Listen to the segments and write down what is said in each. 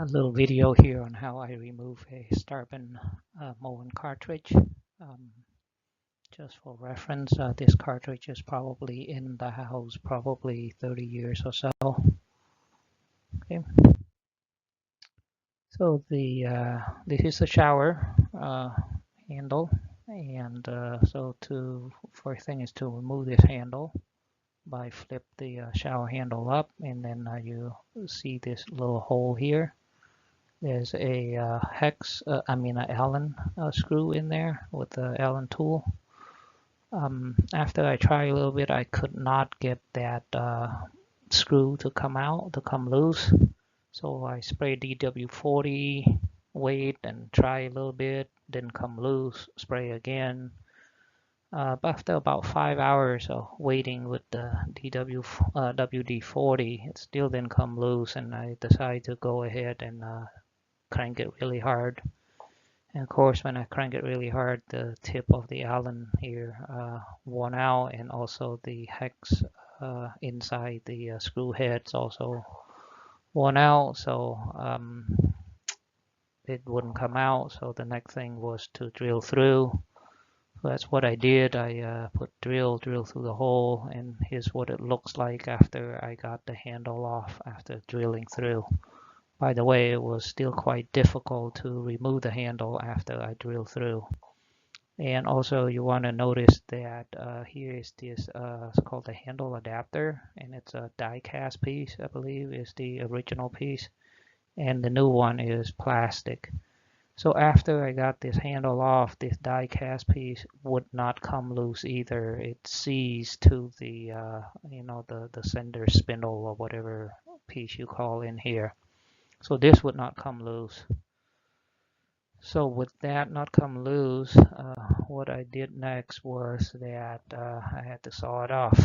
A little video here on how I remove a Starburn Moen cartridge. Um, just for reference, this cartridge is probably in the house probably 30 years or so. Okay, so this is the shower handle, and so first thing is to remove this handle by flip the shower handle up, and then you see this little hole here. There's a an Allen screw in there with the Allen tool. After I tried a little bit, I could not get that screw to come loose. So I sprayed DW40, wait and try a little bit, didn't come loose, spray again. But after about 5 hours of waiting with the WD-40, it still didn't come loose, and I decided to go ahead and crank it really hard. And of course, when I crank it really hard, the tip of the Allen here worn out, and also the hex inside the screw heads also worn out, so it wouldn't come out. So the next thing was to drill through. So that's what I did. I put drill through the hole, and here's what it looks like after I got the handle off after drilling through. By the way, it was still quite difficult to remove the handle after I drilled through. And also you want to notice that here is this, it's called the handle adapter, and it's a die cast piece, I believe is the original piece. And the new one is plastic. So after I got this handle off, this die cast piece would not come loose either. It seized to the, the center spindle or whatever piece you call in here. So this would not come loose. So with that not come loose, what I did next was that I had to saw it off.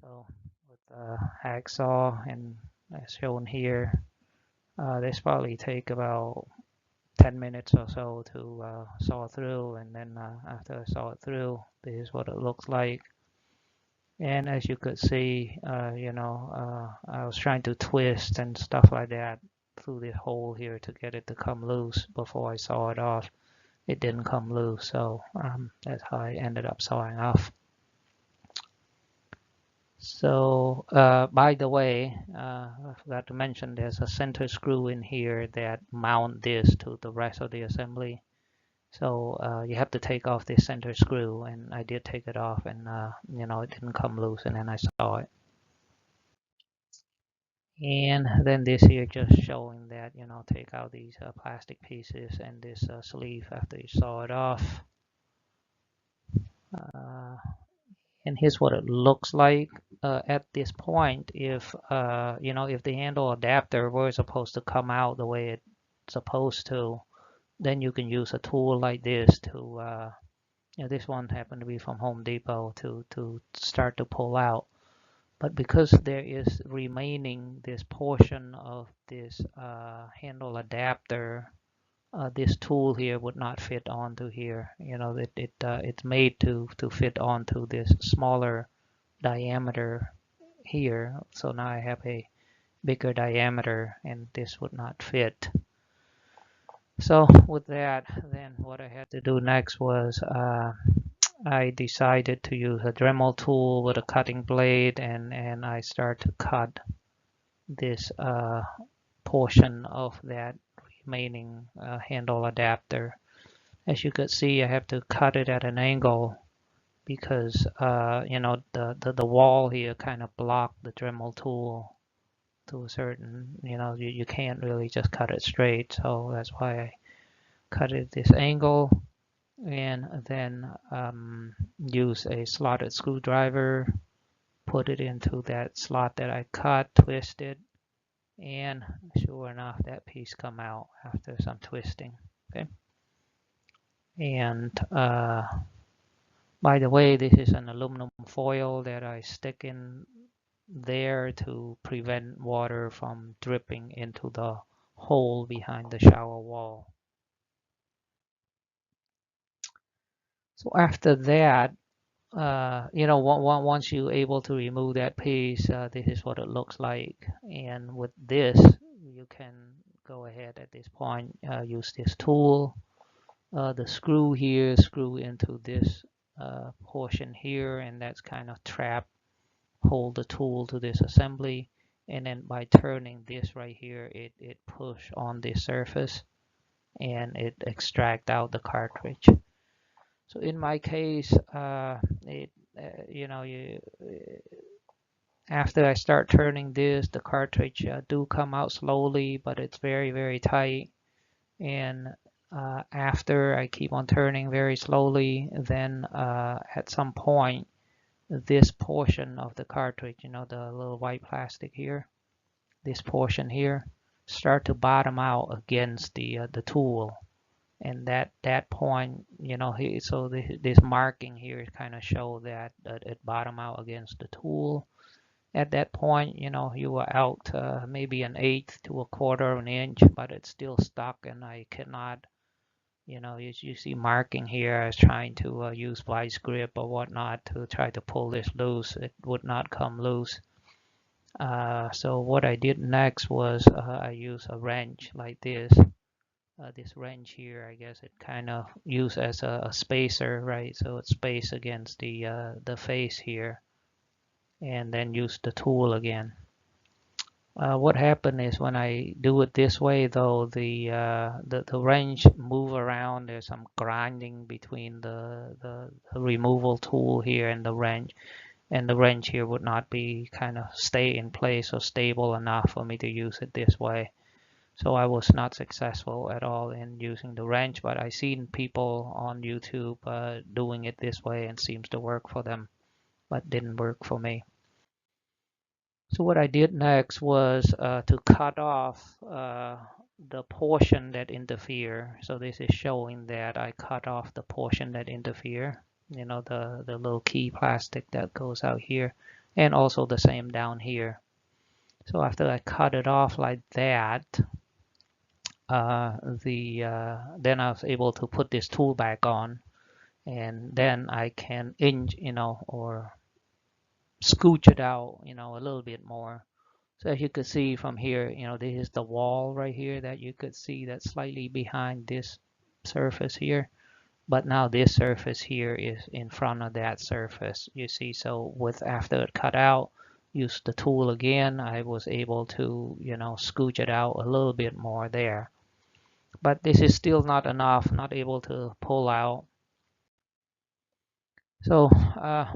So with the hacksaw, and as shown here, this probably take about 10 minutes or so to saw through, and then after I saw it through, this is what it looks like. And as you could see, I was trying to twist and stuff like that through this hole here to get it to come loose before I saw it off. It didn't come loose, so that's how I ended up sawing off. So by the way, I forgot to mention there's a center screw in here that mount this to the rest of the assembly. So you have to take off this center screw, and I did take it off, and it didn't come loose, and then I saw it. And then this here just showing that, take out these plastic pieces and this sleeve after you saw it off. And here's what it looks like at this point. If if the handle adapter were supposed to come out the way it's supposed to, then you can use a tool like this to this one happened to be from Home Depot to start to pull out. But because there is remaining this portion of this handle adapter, this tool here would not fit onto here. It's made to fit onto this smaller diameter here. So now I have a bigger diameter, and this would not fit. So with that, then what I had to do next was I decided to use a Dremel tool with a cutting blade, and I start to cut this portion of that remaining handle adapter. As you could see, I have to cut it at an angle because the wall here kind of blocked the Dremel tool to a certain, you can't really just cut it straight. So that's why I cut it at this angle, and then use a slotted screwdriver, put it into that slot that I cut, twist it, and sure enough, that piece come out after some twisting. Okay. And by the way, this is an aluminum foil that I stick in there to prevent water from dripping into the hole behind the shower wall. So after that, once you're able to remove that piece, this is what it looks like. And with this, you can go ahead at this point, use this tool. The screw here, screw into this portion here, and that's kind of trap, hold the tool to this assembly. And then by turning this right here, it push on this surface and it extract out the cartridge. So in my case, it you know, after I start turning this, the cartridge do come out slowly, but it's very tight. And after I keep on turning very slowly, then at some point, this portion of the cartridge, you know, the little white plastic here, this portion here, start to bottom out against the tool. And that point, you know, so this marking here kind of show that it bottom out against the tool. At that point, you know, you are out maybe an eighth to a quarter of an inch, but it's still stuck, and I cannot, you know, you see marking here. I was trying to use vice grip or whatnot to try to pull this loose. It would not come loose. So what I did next was I used a wrench like this. This wrench here, I guess it kind of used as a spacer, right? So it's spaced against the face here, and then use the tool again. What happened is when I do it this way, though, the wrench move around. There's some grinding between the removal tool here and the wrench here would not be kind of stay in place or stable enough for me to use it this way. So I was not successful at all in using the wrench, but I seen people on YouTube doing it this way and seems to work for them, but didn't work for me. So what I did next was to cut off the portion that interfere. So this is showing that I cut off the portion that interfere, you know, the little key plastic that goes out here, and also the same down here. So after I cut it off like that, then I was able to put this tool back on, and then I can inch, you know, or scooch it out, you know, a little bit more. So as you could see from here, you know, this is the wall right here that you could see that's slightly behind this surface here. But now this surface here is in front of that surface, you see. So with after it cut out, use the tool again, I was able to, you know, scooch it out a little bit more there. But this is still not enough, not able to pull out. So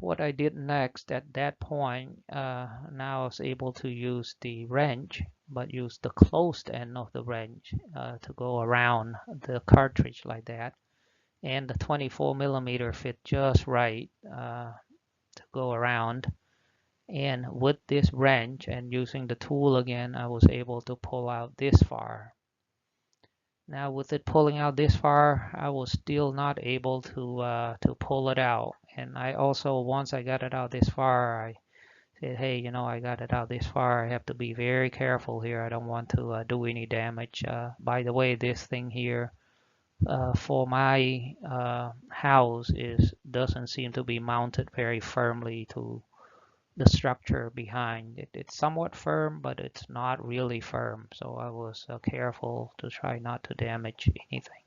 what I did next at that point, now I was able to use the wrench, but use the closed end of the wrench to go around the cartridge like that. And the 24 millimeter fit just right to go around. And with this wrench and using the tool again, I was able to pull out this far. Now with it pulling out this far, I was still not able to pull it out. And I also, once I got it out this far, I said, hey, you know, I got it out this far. I have to be very careful here. I don't want to do any damage. By the way, this thing here for my house doesn't seem to be mounted very firmly to the structure behind it. It's somewhat firm, but it's not really firm. So I was careful to try not to damage anything.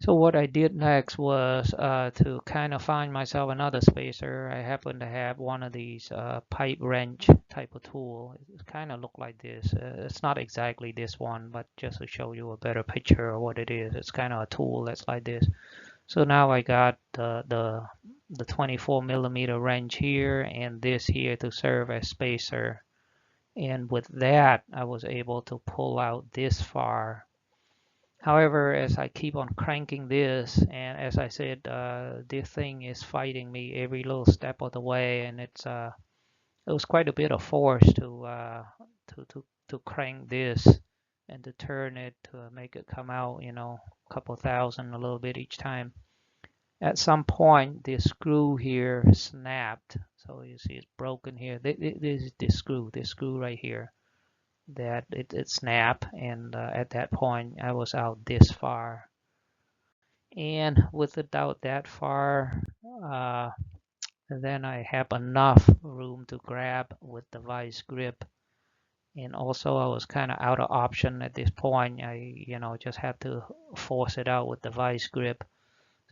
So what I did next was to kind of find myself another spacer. I happen to have one of these pipe wrench type of tool. It kind of look like this. It's not exactly this one, but just to show you a better picture of what it is. It's kind of a tool that's like this. So now I got the 24 millimeter wrench here and this here to serve as spacer. And with that, I was able to pull out this far. However, as I keep on cranking this, and as I said, this thing is fighting me every little step of the way, and it was quite a bit of force to crank this and to turn it to make it come out, you know, a couple thousand, a little bit each time. At some point, this screw here snapped, so you see it's broken here. This is this screw right here, that it snapped, and at that point I was out this far. And with it out that far, uh, then I have enough room to grab with the vice grip And also I was kind of out of option at this point. I, just had to force it out with the vice grip.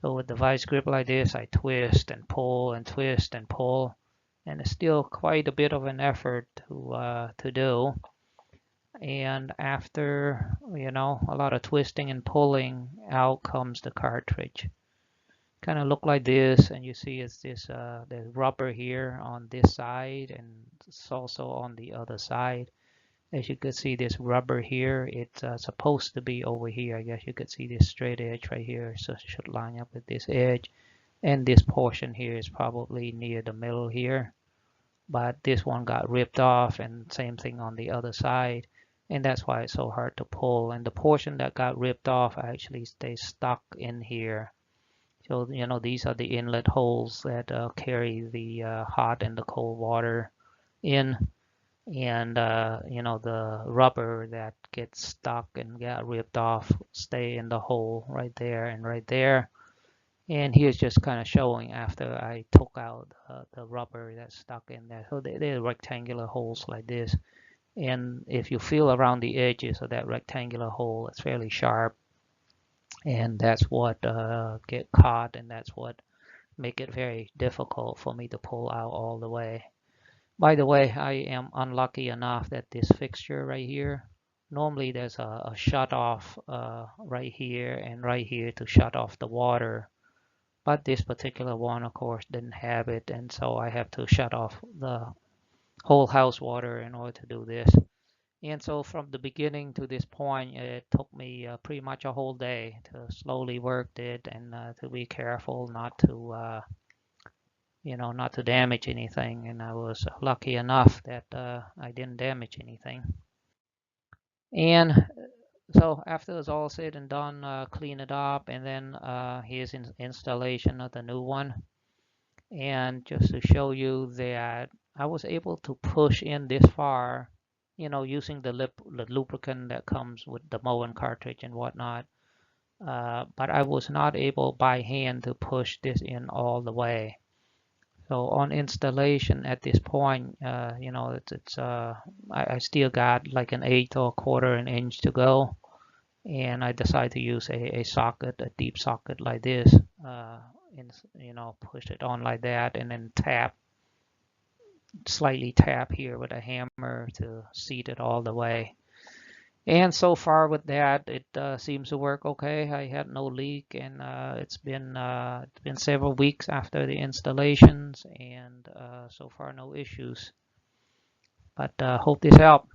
So with the vice grip like this, I twist and pull and twist and pull, and it's still quite a bit of an effort to do. And after, a lot of twisting and pulling, out comes the cartridge. Kind of look like this, and you see it's this the rubber here on this side, and it's also on the other side. As you could see, this rubber here, it's supposed to be over here. I guess you could see this straight edge right here, so it should line up with this edge. And this portion here is probably near the middle here. But this one got ripped off, and same thing on the other side. And that's why it's so hard to pull. And the portion that got ripped off actually stays stuck in here. So, these are the inlet holes that carry the hot and the cold water in. And the rubber that gets stuck and got ripped off stay in the hole right there and right there. And here's just kind of showing after I took out the rubber that's stuck in there. So they're rectangular holes like this. And if you feel around the edges of that rectangular hole, it's fairly sharp. And that's what get caught, and that's what make it very difficult for me to pull out all the way. By the way, I am unlucky enough that this fixture right here, normally there's a shut off right here and right here to shut off the water. But this particular one, of course, didn't have it, and so I have to shut off the whole house water in order to do this. And so from the beginning to this point, it took me pretty much a whole day to slowly work it and to be careful not to, not to damage anything. And I was lucky enough that I didn't damage anything. And so after it's all said and done, clean it up, and then here's installation of the new one. And just to show you that I was able to push in this far, using the lubricant that comes with the Moen cartridge and whatnot. But I was not able by hand to push this in all the way. So on installation at this point, I still got like an eighth or a quarter an inch to go. And I decided to use a socket, a deep socket like this, and push it on like that, and then slightly tap here with a hammer to seat it all the way. And so far with that, it seems to work okay. I had no leak, and it's been several weeks after the installations, and so far no issues. But hope this helped.